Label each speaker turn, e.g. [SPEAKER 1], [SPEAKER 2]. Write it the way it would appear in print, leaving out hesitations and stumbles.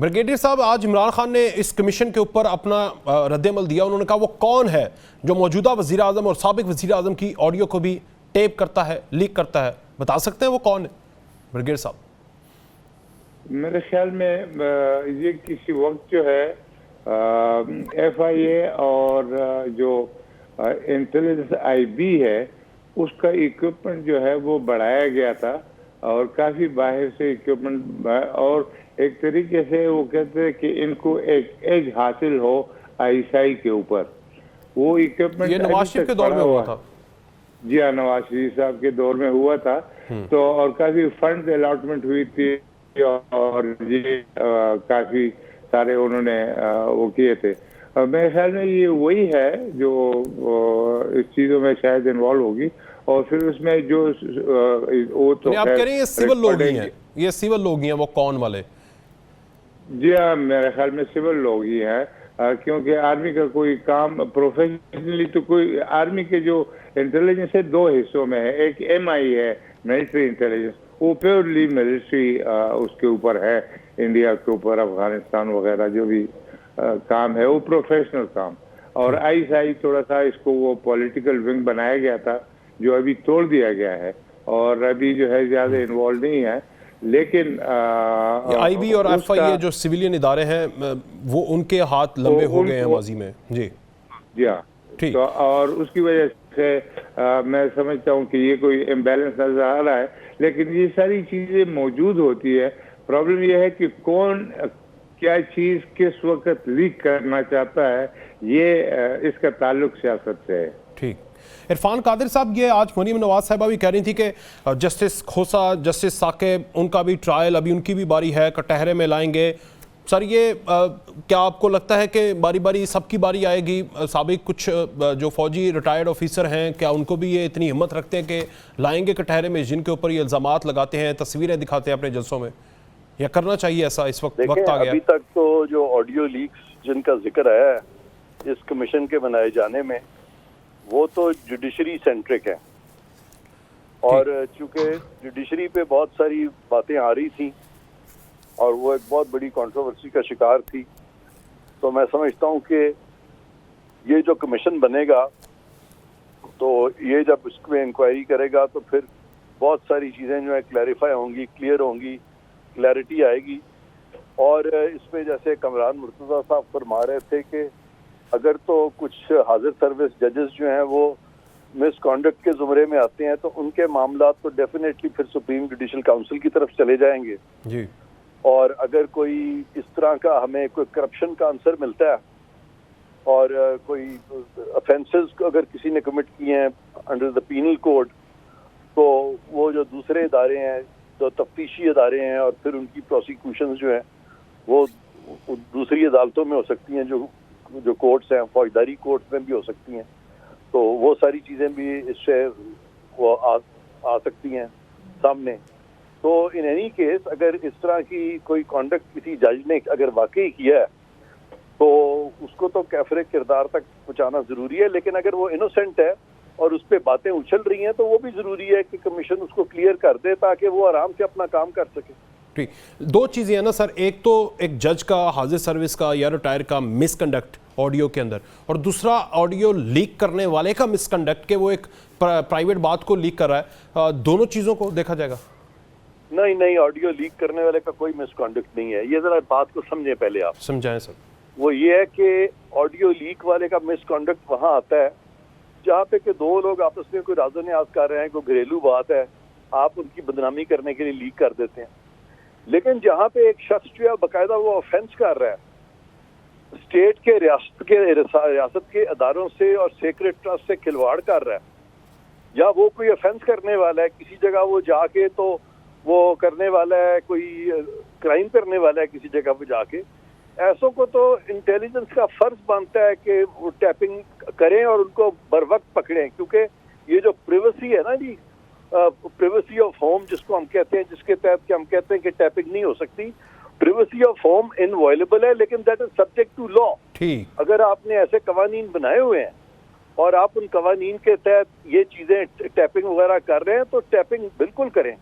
[SPEAKER 1] Brigadier साहब, आज इमरान खान ने इस कमीशन के ऊपर अपना रद्द-ए-अमल दिया। उन्होंने कहा वो कौन है जो मौजूदा वज़ीर आज़म और साबिक वज़ीर आज़म की ऑडियो को भी टेप करता है, लीक करता है। बता सकते हैं वो कौन है ब्रिगेडियर साहब?
[SPEAKER 2] मेरे ख्याल में ये किसी वक्त जो है FIA और जो इंटेलिजेंस IB है उसका इक्विपमेंट जो है वो बढ़ाया गया था और काफ़ी बाहर से इक्विपमेंट, और एक तरीके से वो कहते हैं कि इनको एक एज हासिल हो ISI के ऊपर। वो इक्विपमेंट
[SPEAKER 1] ये नवाज शरीफ के दौर में हुआ था।
[SPEAKER 2] जी हाँ, नवाज शरीफ साहब के दौर में हुआ था। तो और काफ़ी फंड अलॉटमेंट हुई थी और ये काफ़ी सारे उन्होंने वो किए थे। मेरे ख्याल में ये वही है जो इस चीज़ों में शायद इन्वॉल्व होगी। और फिर उसमें जो वो तो
[SPEAKER 1] आप कह रहे हैं ये सिविल लोग ही हैं, ये सिविल लोग ही हैं, वो कौन वाले?
[SPEAKER 2] जी हाँ, मेरे ख्याल में सिविल लोग ही हैं, क्योंकि आर्मी का कोई काम प्रोफेशनली तो कोई आर्मी के जो इंटेलिजेंस है दो हिस्सों में है। एक MI है, मिलिट्री इंटेलिजेंस, वो प्योरली मिलिट्री उसके ऊपर है, इंडिया के ऊपर अफगानिस्तान वगैरह जो भी काम है वो प्रोफेशनल काम। और ISI थोड़ा सा इसको वो पॉलिटिकल विंग बनाया गया था जो अभी तोड़ दिया गया है और अभी जो है ज्यादा इन्वॉल्व नहीं है। लेकिन
[SPEAKER 1] IB और FIA जो सिविलियन इदारे हैं वो उनके हाथ लंबे हो गए हैं माजी में। जी
[SPEAKER 2] हाँ, ठीक। तो और उसकी वजह से मैं समझता हूँ कि ये कोई इम्बैलेंस नजर आ रहा है, लेकिन ये सारी चीजें मौजूद होती है। प्रॉब्लम ये है कि कौन क्या चीज किस वक्त लीक करना चाहता है, ये इसका ताल्लुक सियासत से है।
[SPEAKER 1] ठीक। इरफान कादिर साहब, ये आज मरीम नवाज साहिबा भी कह रही थी कि जस्टिस खोसा, जस्टिस साकिब, उनका भी ट्रायल अभी उनकी भी बारी है, कटहरे में लाएंगे। सर ये क्या आपको लगता है कि बारी बारी सबकी बारी आएगी? साबिक कुछ जो फौजी रिटायर्ड ऑफिसर हैं, क्या उनको भी ये इतनी हिम्मत रखते हैं कि लाएंगे कटहरे में जिनके ऊपर ये इल्ज़ामात लगाते हैं, तस्वीरें दिखाते हैं अपने जलसों में? या करना चाहिए ऐसा इस वक्त आ गया?
[SPEAKER 3] अभी तक तो जो ऑडियो लीक्स जिनका जिक्र आया है इस कमीशन के बनाए जाने में, वो तो जुडिशरी सेंट्रिक है। और चूंकि जुडिशरी पे बहुत सारी बातें आ रही थी और वो एक बहुत बड़ी कंट्रोवर्सी का शिकार थी, तो मैं समझता हूँ कि ये जो कमीशन बनेगा तो ये जब इसमें इंक्वायरी करेगा तो फिर बहुत सारी चीज़ें जो है क्लैरिफाई होंगी, क्लियर होंगी, क्लैरिटी आएगी। और इसमें जैसे कमरान मुर्तज़ा साहब फरमा रहे थे कि अगर तो कुछ हाजिर सर्विस जजेस जो हैं वो मिसकॉन्डक्ट के ज़ुमरे में आते हैं तो उनके मामला तो डेफिनेटली फिर सुप्रीम जुडिशल काउंसिल की तरफ चले जाएंगे
[SPEAKER 1] जी।
[SPEAKER 3] और अगर कोई इस तरह का हमें कोई करप्शन का आंसर मिलता है और कोई ऑफेंसेस अगर किसी ने कमिट किए हैं अंडर द पीनल कोड, तो वो जो दूसरे इदारे हैं, जो तफ्तीशी इदारे हैं, और फिर उनकी प्रोसिक्यूशंस जो हैं वो दूसरी अदालतों में हो सकती हैं, जो कोर्ट्स हैं, फौजदारी कोर्ट्स में भी हो सकती हैं। तो वो सारी चीज़ें भी इससे वो आ सकती हैं सामने। तो इन एनी केस अगर इस तरह की कोई कॉन्डक्ट किसी जज ने अगर वाकई किया है तो उसको तो कैफरे किरदार तक पहुंचाना ज़रूरी है, लेकिन अगर वो इनोसेंट है और उस पर बातें उछल रही हैं तो वो भी ज़रूरी है कि कमीशन उसको क्लियर कर दे ताकि वो आराम से अपना काम कर सके।
[SPEAKER 1] ठीक, दो चीज़ें हैं ना सर, एक तो एक जज का, हाजिर सर्विस का या रिटायर का मिसकंडक्ट ऑडियो के अंदर, और दूसरा ऑडियो लीक करने वाले का मिसकंडक्ट के वो एक प्राइवेट बात को लीक कर रहा है। दोनों चीज़ों को देखा जाएगा?
[SPEAKER 3] नहीं, ऑडियो लीक करने वाले का कोई मिसकंडक्ट नहीं है। ये ज़रा बात को समझें, पहले आप
[SPEAKER 1] समझाएं सर।
[SPEAKER 3] वो ये है कि ऑडियो लीक वाले का मिसकंडक्ट वहाँ आता है जहाँ पे कि दो लोग आपस में कोई राज़ो न्याज़ कर रहे हैं, कोई घरेलू बात है, आप उनकी बदनामी करने के लिए लीक कर देते हैं। लेकिन जहाँ पे एक शख्स जो है बाकायदा वो ऑफेंस कर रहा है, स्टेट के रियासत के अदारों से और सेक्रेट ट्रस्ट से खिलवाड़ कर रहा है, या वो कोई ऑफेंस करने वाला है किसी जगह, वो जाके तो वो करने वाला है, कोई क्राइम करने वाला है किसी जगह पे जाके, ऐसों को तो इंटेलिजेंस का फर्ज बनता है कि वो टैपिंग करें और उनको बर वक्त पकड़ें। क्योंकि ये जो प्रिवेसी है ना जी, प्रिवेसी ऑफ होम जिसको हम कहते हैं, जिसके तहत कि हम कहते हैं कि टैपिंग नहीं हो सकती, प्रिवेसी ऑफ होम इनवॉयलेबल है, लेकिन that is subject to law.
[SPEAKER 1] ठीक,
[SPEAKER 3] अगर आपने ऐसे कवानीन बनाए हुए हैं और आप उन कवानीन के तहत ये चीजें टैपिंग वगैरह कर रहे हैं तो टैपिंग बिल्कुल करें।